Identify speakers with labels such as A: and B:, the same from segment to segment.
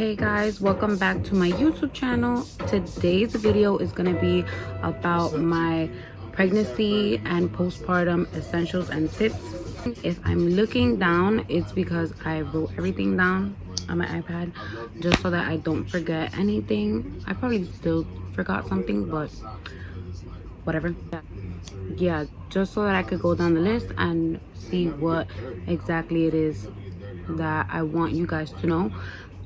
A: Hey guys, welcome back to my YouTube channel. Today's video is going to be about my pregnancy and postpartum essentials and tips. If I'm looking down, it's because I wrote everything down on my iPad just so that I don't forget anything. I probably still forgot something, but whatever. Yeah, just so that I could go down the list and see what exactly it is that I want you guys to know.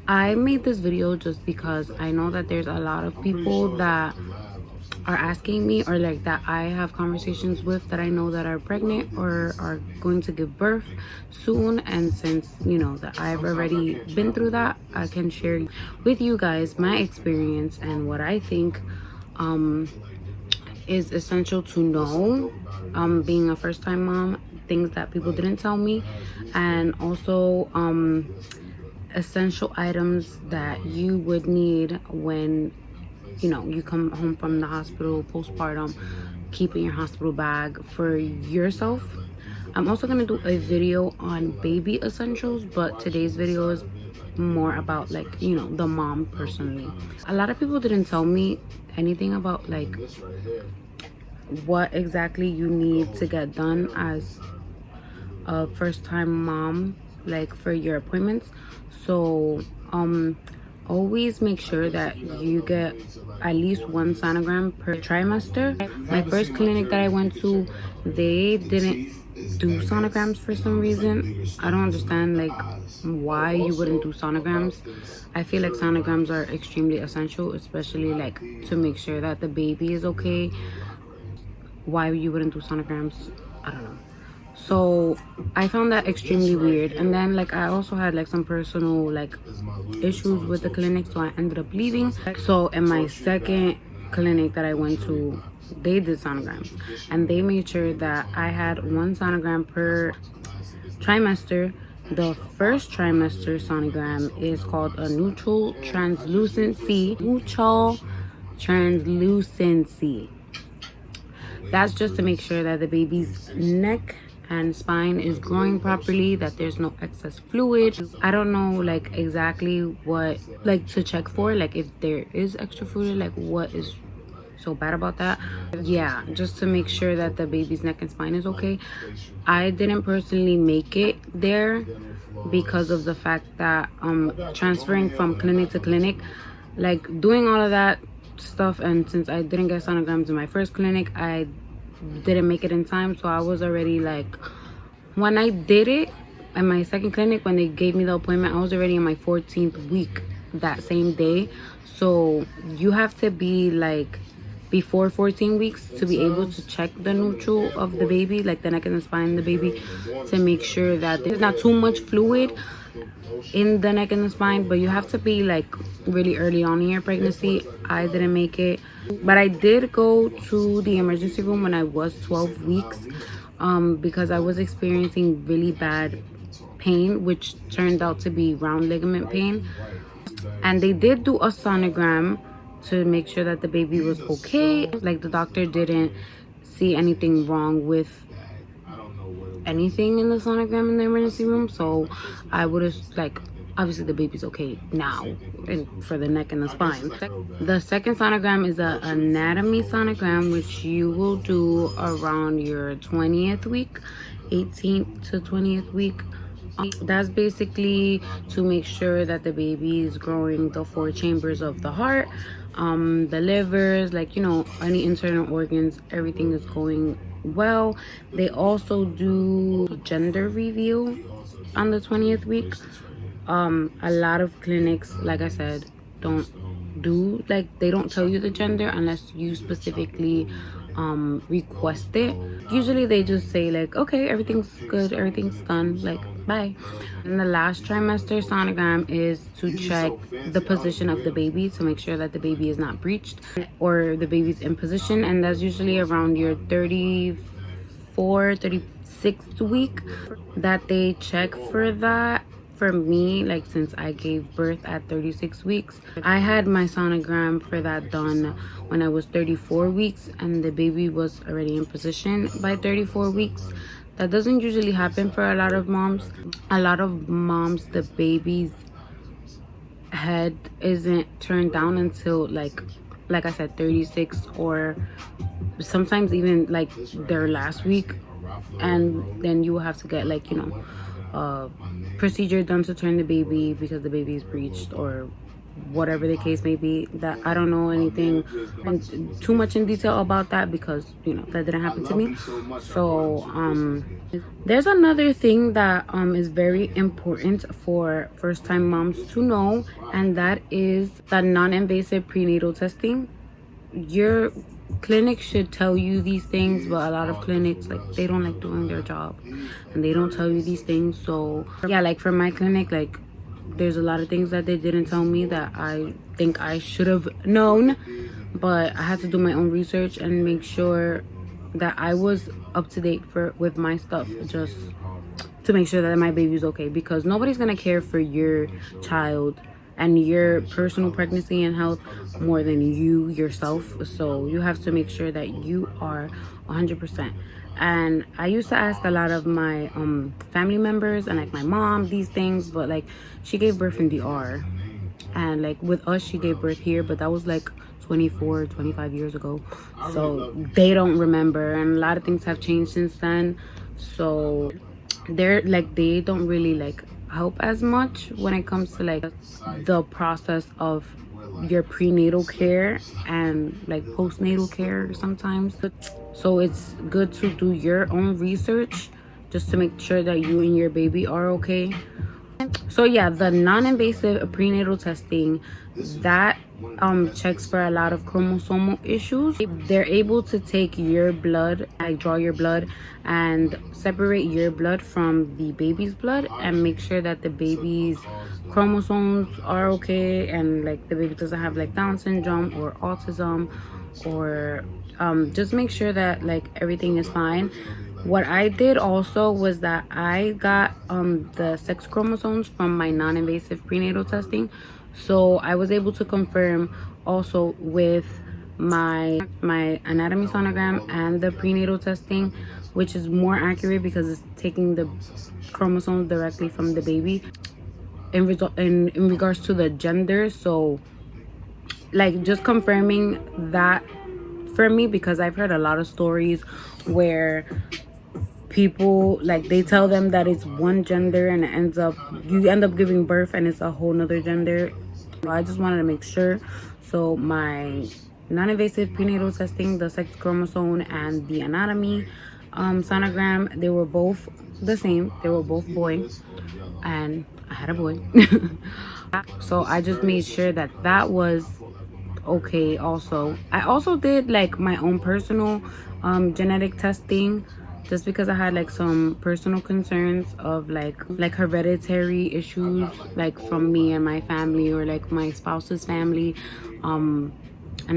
A: I made this video just because I know that there's a lot of people that are asking me, or like that I have conversations with, that I know that are pregnant or are going to give birth soon. And since you know that I've already been through that, I can share with you guys my experience and what I think is essential to know, being a first-time mom, things that people didn't tell me, and also essential items that you would need when you come home from the hospital postpartum, keeping your hospital bag for yourself. I'm also going to do a video on baby essentials, but today's video is more about the mom personally. A lot of people didn't tell me anything about like what exactly you need to get done as a first-time mom, like for your appointments. So always make sure that you get at least one sonogram per trimester. My first clinic that I went to, they didn't do sonograms for some reason. I don't understand like why you wouldn't do sonograms. I feel like sonograms are extremely essential, especially like to make sure that the baby is okay. Why you wouldn't do sonograms, I don't know. So I found that extremely weird. And then like I also had like some personal like issues with the clinic, so I ended up leaving. So in my second clinic that I went to, they did sonograms, and they made sure that I had one sonogram per trimester. The first trimester sonogram is called a neutral translucency. That's just to make sure that the baby's neck and spine is growing properly, that there's no excess fluid. I don't know like exactly what like to check for, like if there is extra fluid, like what is so bad about that. Yeah, just to make sure that the baby's neck and spine is okay. I didn't personally make it there because of the fact that transferring from clinic to clinic, like doing all of that stuff, and since I didn't get sonograms in my first clinic, I didn't make it in time. So I was already like, when I did it in my second clinic, when they gave me the appointment, I was already in my 14th week that same day. So you have to be like before 14 weeks to be able to check the neutral of the baby, like the neck and the spine of the baby, to make sure that there's not too much fluid in the neck and the spine. But you have to be like really early on in your pregnancy. I didn't make it, but I did go to the emergency room when I was 12 weeks because I was experiencing really bad pain, which turned out to be round ligament pain. And they did do a sonogram to make sure that the baby was okay. Like the doctor didn't see anything wrong with anything in the sonogram in the emergency room, so I would have like, obviously the baby's okay now, and for the neck and the spine. The second sonogram is an anatomy sonogram, which you will do around your 20th week, 18th to 20th week. That's basically to make sure that the baby is growing the 4 chambers of the heart, the livers, like any internal organs, everything is going well. They also do gender reveal on the 20th week. A lot of clinics, like I said, don't do, like they don't tell you the gender unless you specifically request it. Usually they just say like, okay, everything's good, everything's done, like bye. And the last trimester sonogram is to check the position of the baby, to make sure that the baby is not breached or the baby's in position, and that's usually around your 36th week that they check for that. For me, like since I gave birth at 36 weeks, I had my sonogram for that done when I was 34 weeks, and the baby was already in position by 34 weeks. That doesn't usually happen for a lot of moms. A lot of moms, the baby's head isn't turned down until like I said, 36, or sometimes even like their last week, and then you will have to get like, you know, a procedure done to turn the baby because the baby is breached, or whatever the case may be. That I don't know anything too much in detail about that, because you know that didn't happen to me. So there's another thing that is very important for first-time moms to know, and that is the non-invasive prenatal testing. Your clinic should tell you these things, but a lot of clinics, like, they don't like doing their job and they don't tell you these things. So yeah, like for my clinic, like there's a lot of things that they didn't tell me that I think I should have known, but I had to do my own research and make sure that I was up to date with my stuff, just to make sure that my baby's okay, because nobody's gonna care for your child and your personal pregnancy and health more than you yourself. So you have to make sure that you are 100%. And I used to ask a lot of my family members and like my mom these things, but like she gave birth in DR, and like with us she gave birth here, but that was like 24-25 years ago, so they don't remember, and a lot of things have changed since then. So they don't really like help as much when it comes to like the process of your prenatal care and like postnatal care sometimes. So it's good to do your own research just to make sure that you and your baby are okay. So yeah, the non-invasive prenatal testing, that checks for a lot of chromosomal issues. They're able to take your blood, like draw your blood and separate your blood from the baby's blood and make sure that the baby's chromosomes are okay, and like the baby doesn't have like Down syndrome or autism, or just make sure that like everything is fine. What I did also was that I got the sex chromosomes from my non-invasive prenatal testing, so I was able to confirm also with my anatomy sonogram and the prenatal testing, which is more accurate because it's taking the chromosomes directly from the baby in regards to the gender. So like just confirming that for me, because I've heard a lot of stories where people, like, they tell them that it's one gender and you end up giving birth and it's a whole nother gender. So I just wanted to make sure. So my non-invasive prenatal testing, the sex chromosome and the anatomy sonogram, they were both the same. They were both boy, and I had a boy. So I just made sure that that was okay. Also, I also did like my own personal genetic testing, just because I had like some personal concerns of like hereditary issues, like from me and my family, or like my spouse's family, and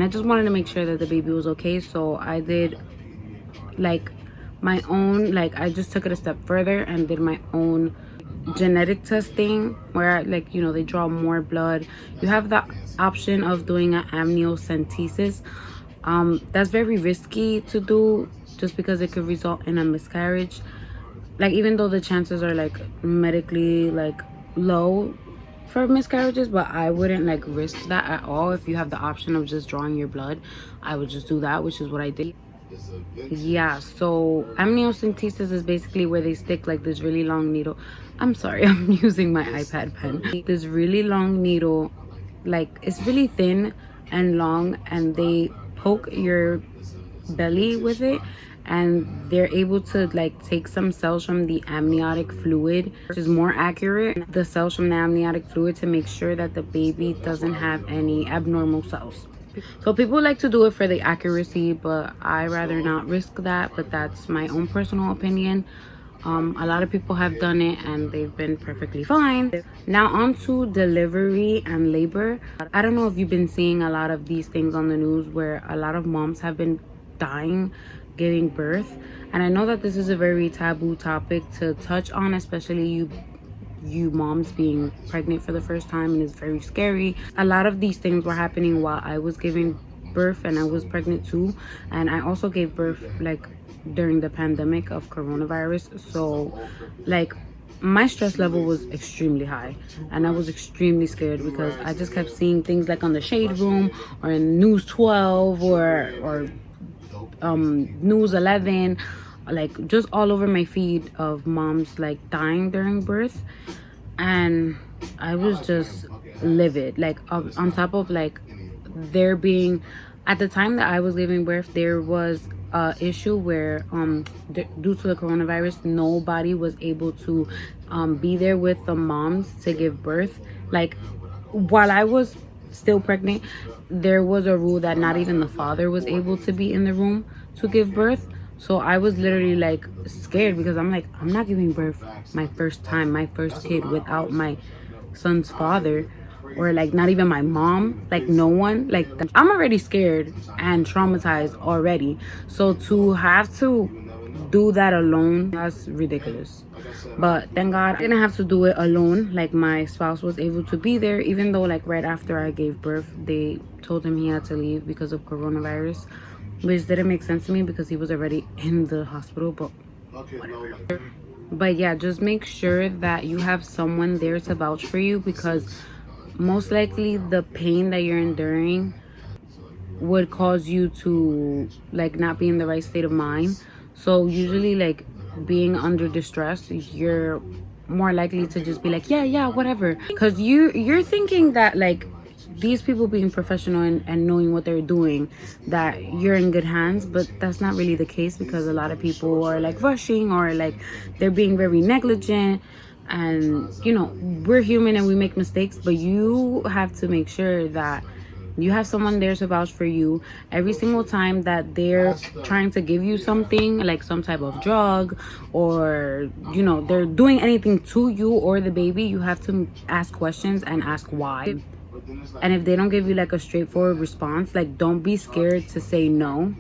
A: I just wanted to make sure that the baby was okay. So I did like my own, like I just took it a step further and did my own genetic testing, where like, you know, they draw more blood. You have the option of doing an amniocentesis. That's very risky to do, just because it could result in a miscarriage. Like, even though the chances are like medically like low for miscarriages, but I wouldn't like risk that at all. If you have the option of just drawing your blood, I would just do that, which is what I did. Yeah, so amniocentesis is basically where they stick like this really long needle. I'm sorry, I'm using my iPad pen. This really long needle, like it's really thin and long, and they poke your belly with it, and they're able to like take some cells from the amniotic fluid, which is more accurate, the cells from the amniotic fluid, to make sure that the baby doesn't have any abnormal cells. So people like to do it for the accuracy, but I rather not risk that. But that's my own personal opinion. A lot of people have done it and they've been perfectly fine. Now on to delivery and labor. I don't know if you've been seeing a lot of these things on the news where a lot of moms have been dying giving birth, and I know that this is a very taboo topic to touch on, especially you moms being pregnant for the first time, and it's very scary. A lot of these things were happening while I was giving birth, and I was pregnant too, and I also gave birth like during the pandemic of coronavirus. So like my stress level was extremely high, and I was extremely scared because I just kept seeing things like on the Shade Room or in News 12 or News 11, like just all over my feed of moms like dying during birth. And I was just livid, like on top of like there being, at the time that I was giving birth, there was a issue where due to the coronavirus, nobody was able to be there with the moms to give birth. Like while I was still pregnant, there was a rule that not even the father was able to be in the room to give birth. So I was literally like scared because I'm like, I'm not giving birth my first time, my first kid, without my son's father, or like not even my mom, like no one. Like I'm already scared and traumatized already, so to have to do that alone, that's ridiculous. But thank God I didn't have to do it alone. Like my spouse was able to be there, even though like right after I gave birth they told him he had to leave because of coronavirus, which didn't make sense to me because he was already in the hospital. But whatever. But yeah, just make sure that you have someone there to vouch for you, because most likely the pain that you're enduring would cause you to like not be in the right state of mind. So usually like being under distress, you're more likely to just be like, yeah, whatever, because you're thinking that like these people being professional and knowing what they're doing, that you're in good hands. But that's not really the case, because a lot of people are like rushing, or like they're being very negligent. And you know, we're human and we make mistakes, but you have to make sure that you have someone there to vouch for you every single time that they're trying to give you something, like some type of drug, or you know, they're doing anything to you or the baby. You have to ask questions and ask why. And if they don't give you like a straightforward response, like don't be scared to say no.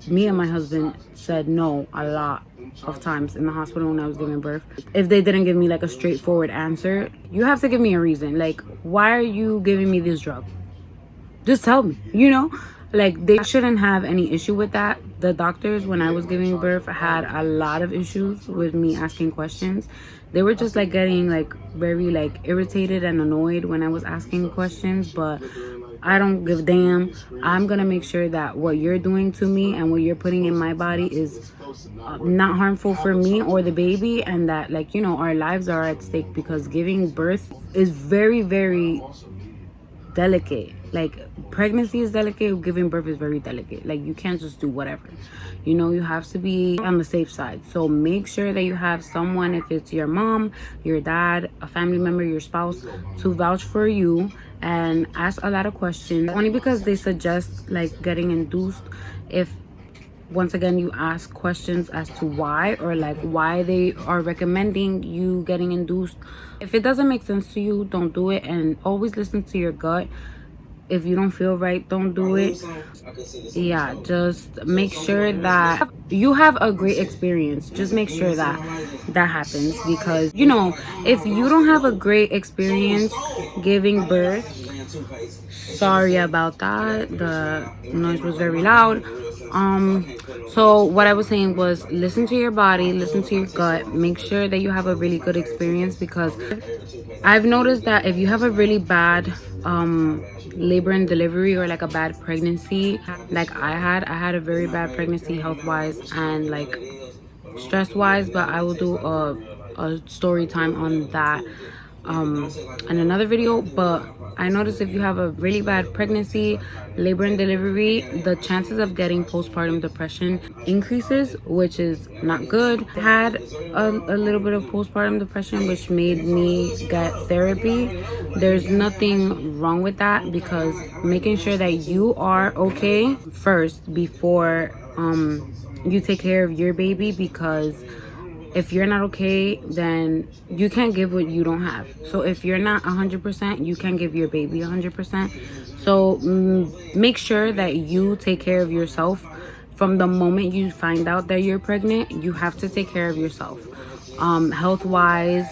A: Me and my husband said no a lot of times in the hospital when I was giving birth. If they didn't give me like a straightforward answer, you have to give me a reason. Like, why are you giving me this drug? Just tell me, you know? Like, they shouldn't have any issue with that. The doctors, when I was giving birth, had a lot of issues with me asking questions. They were just like getting like very like irritated and annoyed when I was asking questions. But I don't give a damn. I'm gonna make sure that what you're doing to me and what you're putting in my body is not harmful for me or the baby, and that, like, you know, our lives are at stake, because giving birth is very, very delicate. Like, pregnancy is delicate, giving birth is very delicate. Like, you can't just do whatever, you know. You have to be on the safe side. So make sure that you have someone, if it's your mom, your dad, a family member, your spouse, to vouch for you and ask a lot of questions, only because they suggest like getting induced if, once again, you ask questions as to why, or like why they are recommending you getting induced. If it doesn't make sense to you, don't do it. And always listen to your gut. If you don't feel right, don't do it. Yeah, just make sure that you have a great experience. Just make sure that that happens, because you know, if you don't have a great experience giving birth, sorry about that, the noise was very loud. So what I was saying was, listen to your body, listen to your gut, make sure that you have a really good experience, because I've noticed that if you have a really bad labor and delivery, or like a bad pregnancy, like I had a very bad pregnancy, health wise and like stress wise. But I will do a story time on that in another video. But I noticed if you have a really bad pregnancy, labor and delivery, the chances of getting postpartum depression increases, which is not good. I had a little bit of postpartum depression, which made me get therapy. There's nothing wrong with that, because making sure that you are okay first before you take care of your baby, because if you're not okay, then you can't give what you don't have. So if you're not 100%, you can give your baby 100%. So make sure that you take care of yourself. From the moment you find out that you're pregnant, you have to take care of yourself, health wise,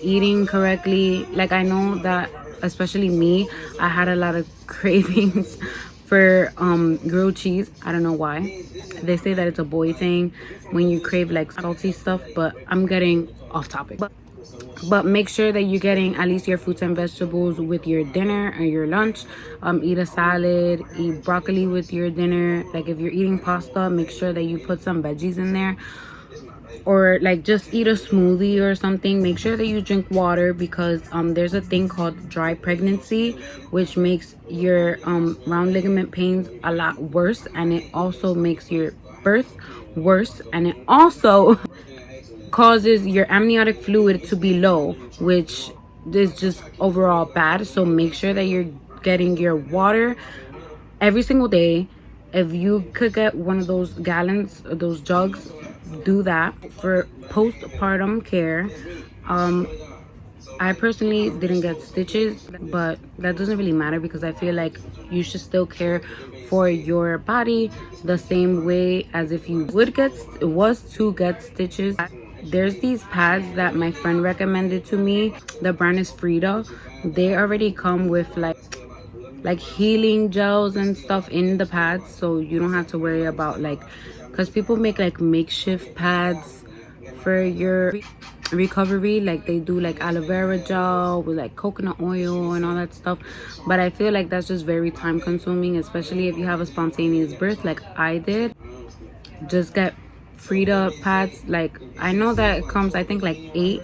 A: eating correctly. Like, I know that, especially me, I had a lot of cravings for grilled cheese. I don't know why. They say that it's a boy thing when you crave like salty stuff, but I'm getting off topic. But But make sure that you're getting at least your fruits and vegetables with your dinner or your lunch. Eat a salad, eat broccoli with your dinner. Like if you're eating pasta, make sure that you put some veggies in there, or like just eat a smoothie or something. Make sure that you drink water, because there's a thing called dry pregnancy, which makes your round ligament pains a lot worse, and it also makes your birth worse, and it also causes your amniotic fluid to be low, which is just overall bad. So make sure that you're getting your water every single day. If you could get one of those gallons, those jugs, do that. For postpartum care, I personally didn't get stitches, but that doesn't really matter, because I feel like you should still care for your body the same way as if you was to get stitches. There's these pads that my friend recommended to me. The brand is Frida. They already come with like healing gels and stuff in the pads, so you don't have to worry about like, because people make like makeshift pads for your recovery. Like they do like aloe vera gel with like coconut oil and all that stuff, but I feel like that's just very time consuming, especially if you have a spontaneous birth like I did. Just get Frida pads. Like I know that it comes, I think, like 8,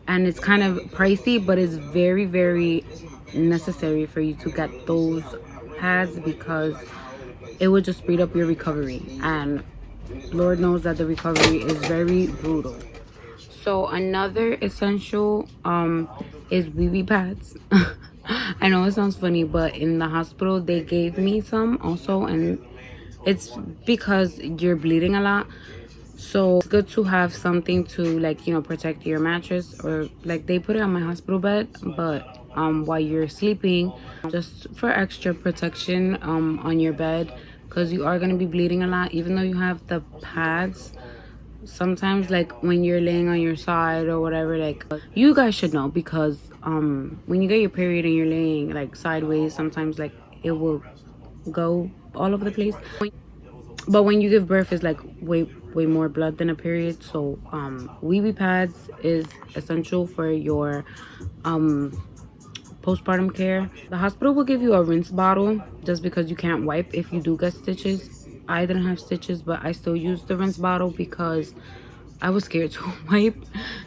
A: and it's kind of pricey, but it's very, very necessary for you to get those pads, because it would just speed up your recovery, and Lord knows that the recovery is very brutal. So another essential is wee pads. I know it sounds funny, but in the hospital they gave me some also, and it's because you're bleeding a lot, so it's good to have something to, like, you know, protect your mattress, or like they put it on my hospital bed, but while you're sleeping, just for extra protection on your bed, because you are going to be bleeding a lot. Even though you have the pads, sometimes like when you're laying on your side or whatever, like you guys should know, because when you get your period and you're laying like sideways, sometimes like it will go all over the place. But when you give birth, it's like way more blood than a period. So wee pads is essential for your postpartum care. The hospital will give you a rinse bottle, just because you can't wipe if you do get stitches. I didn't have stitches, but I still used the rinse bottle because I was scared to wipe,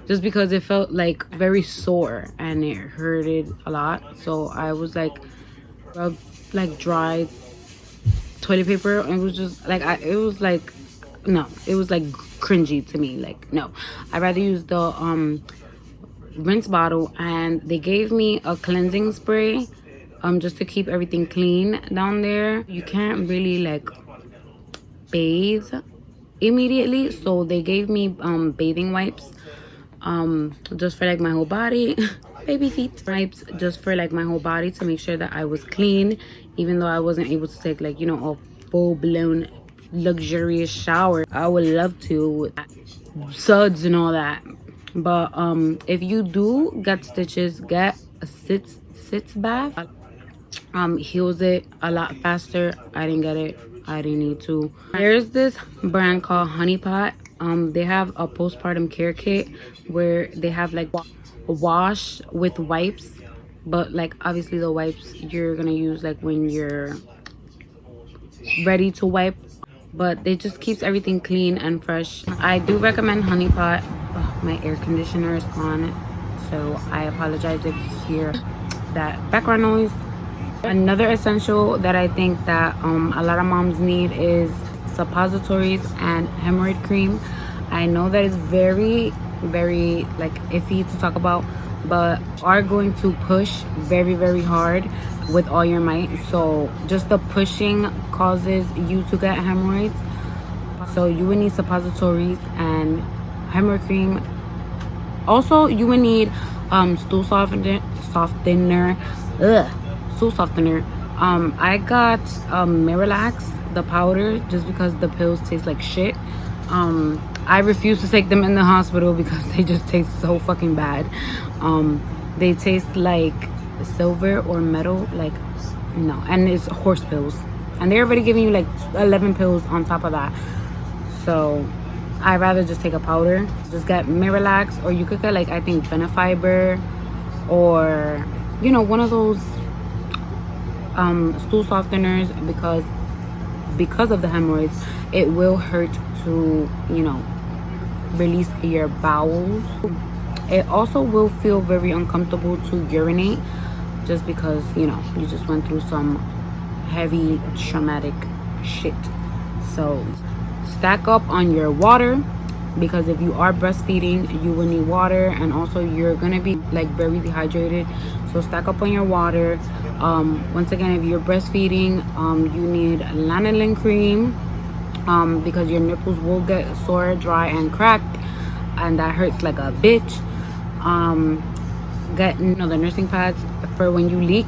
A: just because it felt like very sore and it hurted a lot. So I was like, rub like dry toilet paper, and it was just like it was like, no, it was like cringy to me. Like, no, I'd rather use the rinse bottle. And they gave me a cleansing spray just to keep everything clean down there. You can't really like bathe immediately, so they gave me bathing wipes just for like my whole body. Baby feet wipes just for like my whole body, to make sure that I was clean, even though I wasn't able to take, like, you know, a full-blown luxurious shower. I would love to, with suds and all that. But if you do get stitches, get a sitz bath. Heals it a lot faster. I didn't get it, I didn't need to. There's this brand called Honey Pot. They have a postpartum care kit where they have like a wash with wipes, but like obviously the wipes you're gonna use like when you're ready to wipe, but it just keeps everything clean and fresh. I do recommend Honey Pot. My air conditioner is on, so I apologize if you hear that background noise. Another essential that I think that a lot of moms need is suppositories and hemorrhoid cream. I know that it's very, very like iffy to talk about, but are going to push very, very hard with all your might. So just the pushing causes you to get hemorrhoids. So you would need suppositories and hemorrhoid cream. Also, you would need stool softener. Stool softener. I got Miralax, the powder, just because the pills taste like shit. I refuse to take them in the hospital because they just taste so fucking bad. They taste like silver or metal, like, no. And it's horse pills, and they're already giving you like 11 pills on top of that. So I rather just take a powder. Just get Miralax, or you could get like, I think, Benefiber, or you know, one of those stool softeners, because of the hemorrhoids, it will hurt to, you know, release your bowels. It also will feel very uncomfortable to urinate, just because, you know, you just went through some heavy traumatic shit. So stack up on your water, because if you are breastfeeding, you will need water, and also you're gonna be like very dehydrated. So stack up on your water. Once again, if you're breastfeeding, you need lanolin cream, because your nipples will get sore, dry, and cracked, and that hurts like a bitch. Get, you know, the nursing pads for when you leak.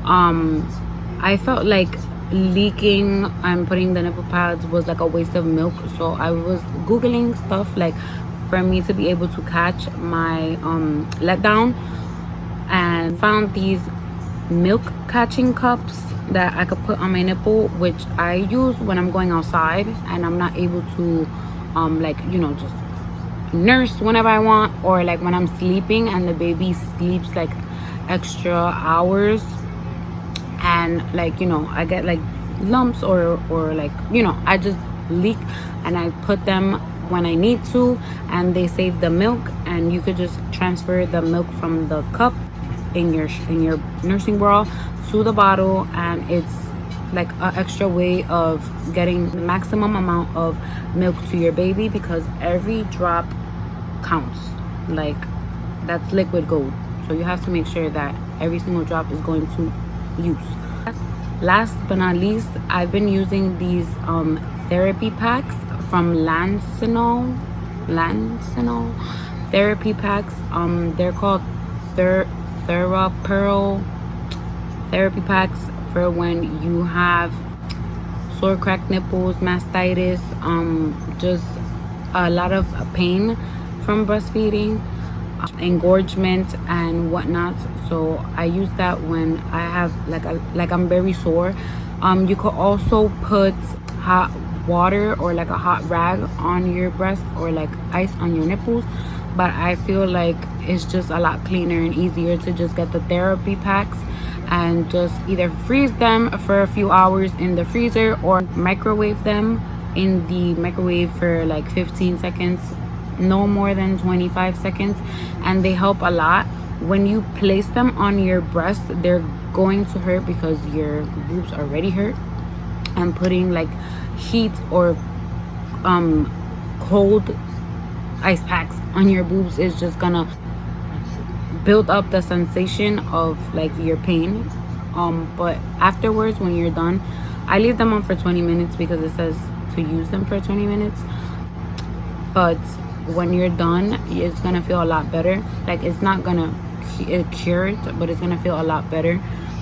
A: I felt like leaking and putting the nipple pads was like a waste of milk, so I was googling stuff like for me to be able to catch my letdown, and found these milk catching cups that I could put on my nipple, which I use when I'm going outside and I'm not able to like, you know, just nurse whenever I want, or like when I'm sleeping and the baby sleeps like extra hours, and like, you know, I get like lumps, or like, you know, I just leak, and I put them when I need to, and they save the milk, and you could just transfer the milk from the cup in your nursing bra to the bottle, and it's like an extra way of getting the maximum amount of milk to your baby, because every drop counts. Like, that's liquid gold, so you have to make sure that every single drop is going to use. Last but not least, I've been using these therapy packs from Lancinol therapy packs. They're called TheraPearl therapy packs for when you have sore cracked nipples, mastitis, just a lot of pain from breastfeeding, engorgement and whatnot. So I use that when I have like I'm very sore. You could also put hot water or like a hot rag on your breast, or like ice on your nipples, but I feel like it's just a lot cleaner and easier to just get the therapy packs and just either freeze them for a few hours in the freezer, or microwave them in the microwave for like 15 seconds, no more than 25 seconds, and they help a lot. When you place them on your breast, they're going to hurt because your boobs already hurt, and putting like heat or cold ice packs on your boobs is just gonna build up the sensation of like your pain. But afterwards, when you're done, I leave them on for 20 minutes because it says to use them for 20 minutes. But when you're done, it's gonna feel a lot better. Like, it's not gonna cure it, but it's gonna feel a lot better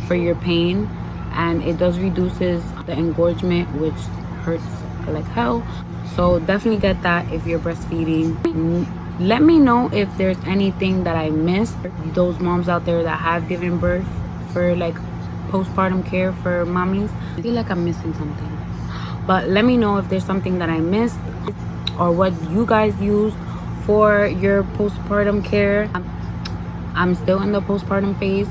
A: for your pain, and it does reduces the engorgement, which hurts like hell. So definitely get that if you're breastfeeding. Let me know if there's anything that I missed. Those moms out there that have given birth, for like postpartum care for mommies, I feel like I'm missing something, but let me know if there's something that I missed, or what you guys use for your postpartum care. I'm still in the postpartum phase,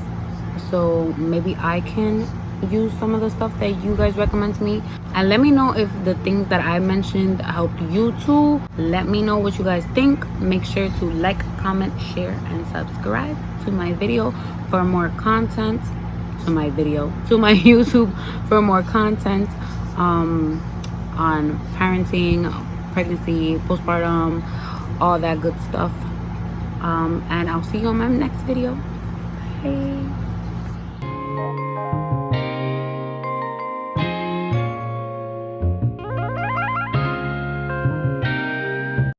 A: so maybe I can use some of the stuff that you guys recommend to me, and let me know if the things that I mentioned helped you too. Let me know what you guys think. Make sure to like, comment, share, and subscribe to my video for more content, to my YouTube for more content on parenting, pregnancy, postpartum, all that good stuff. And I'll see you on my next video. Bye.